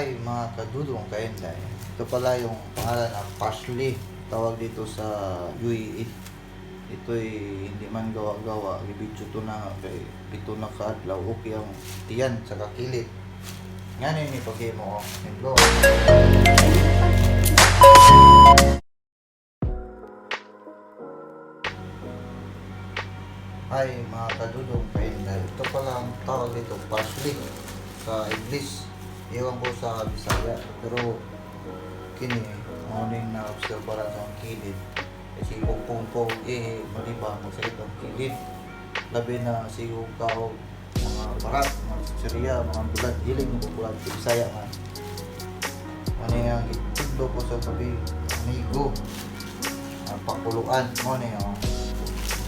Hi mga kadudong kainday. Ito pala yung pangalan ng parsley. Tawag dito sa UAE. Ito'y hindi man gawa-gawa. Ibidyo to na kay ito na kaadlaw. Okay ang tiyan sa kakilid. Nga na yung ipagay mo. Go. Hi mga kadudong kainday. Ito pala ang tawag dito parsley sa English. Iwan ko sa Bisaya, pero kini morning na observe para sa kilid kasi pong maliba magsakit ang kilid labi na sigong kao mga barat, mga siriya, mga bulat giling mga bulat sa Bisaya man ano yung itudlo ko sa gabi amigo ang pakuluan mo na yung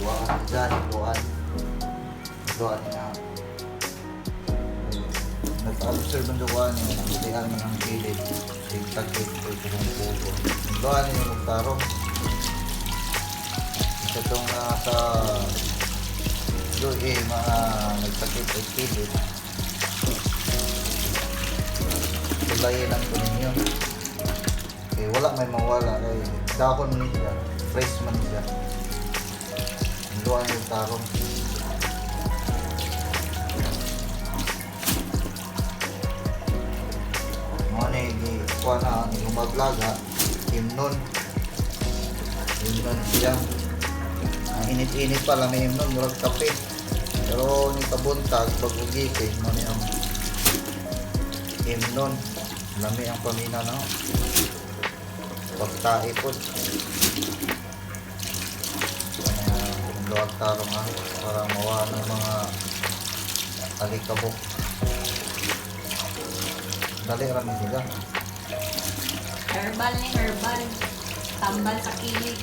duwaan dyan, duwaan niya nag-observe ang duwaan niya nagdihan mo ng kilid tagit ko pugo duwaan niya yung magtarong isa itong sa doon mga nagsakit ay kilid tulayin lang ito ninyo wala may mawala dahon mo niya fresh man siya duwaan yung tarong kuha na ang lumaglaga himnon siya ang init-init pala may himnon murag kape pero ni kabuntag bago gising mo ni ang himnon lami ang pamina na pagtae po luwag tarong para mawa ng mga alikabok dali rami sila herbal. Tambal sa kilig.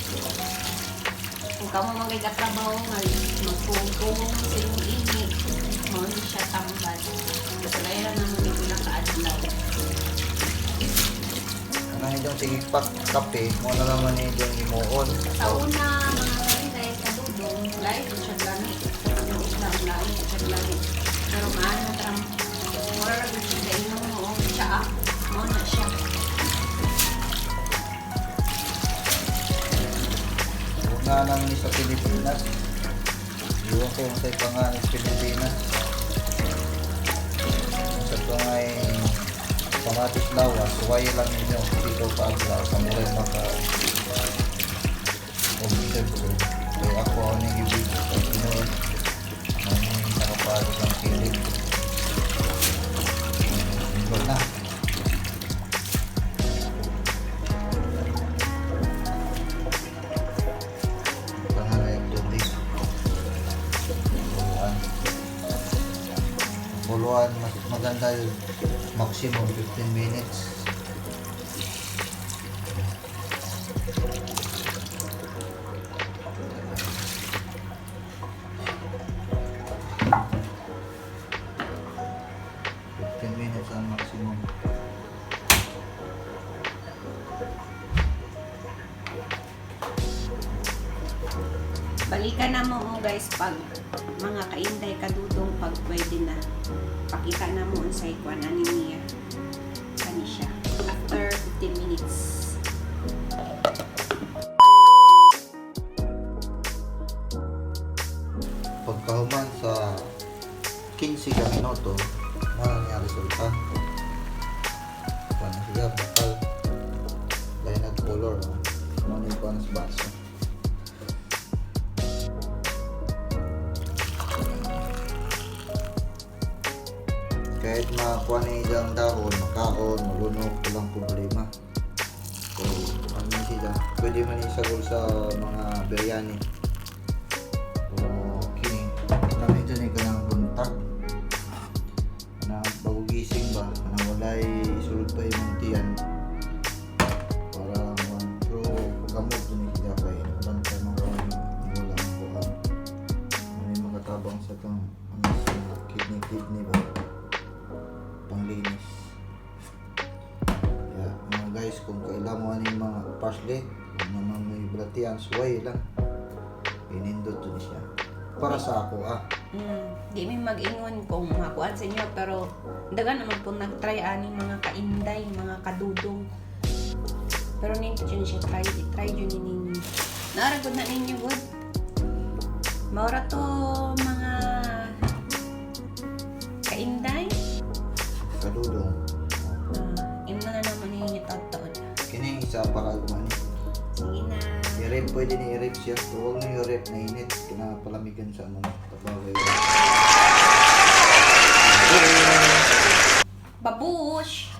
Kung ka mo magagatrabaho nga, magpungpungong sa yung init. Mo hindi siya tambal. Kasalayan naman yung pinakaadlaw. Ano yung sigigpak kape, mo na naman yung imuon. Sa una, mga karinday, kadudong, lahat siya langit. Yung islam, lahat siya langit. Pero maano na tram, mura lang siya sa inom mo, siya mo na siya. Nga naman sa Pilipinas. Iwan ko yung sa ipanganis Pilipinas. Sa ito nga ay kamatis lawas. Suway lang ninyo dito pa agla. Sa muray maka observe. Kaya ako ako nang ibig. Kaya pinuot. Nang nakapalit ang kilig. Ito na. Puluan, maganda yung maximum 15 minutes. Ang maximum. Balikan na mo guys pag mga kainday kadudong pag pwede na. Pakita na mo sa ikwan ani niya. Kani siya. After 15 minutes. Pagkahuman sa 15 ka minuto, ano niya resulta? Ano siya, bakal. Dahil nag-color. Ano yung panas baso. Kahit makakuha na ilang dahon, makaon, malunok, walang problema. So, ano sila? Pwede man isagol sa mga biryani. Okay. Namin ito na ng buntag. Na bagugising ba? Na walay isulod pa yung tiyan. Para pero gamot ito sila kayo. Bantay mga walang buwan. May makatabang sa itong kidney ba? Panglinis. Yeah, mga guys, kung kailangan mo yung mga parsley, kung naman may blatian, suway lang. Inindot to siya. para sa ako Di mi mag-ingon kung makuan sa inyo, pero dagan naman po nag-try ani mga kainday, mga kadudong. Pero ninyo dyan siya try yun ninyo. Naaragod na ninyo, good. Maura to mga kainday. kadudong. Imo na naman ninyo taon. Kini isa pa kalman. Sige na. I-rep pwede ni i-rep siya. Huwag niyo i-rep na init. Kinapalamigan sa ano. Tabaway. Babush!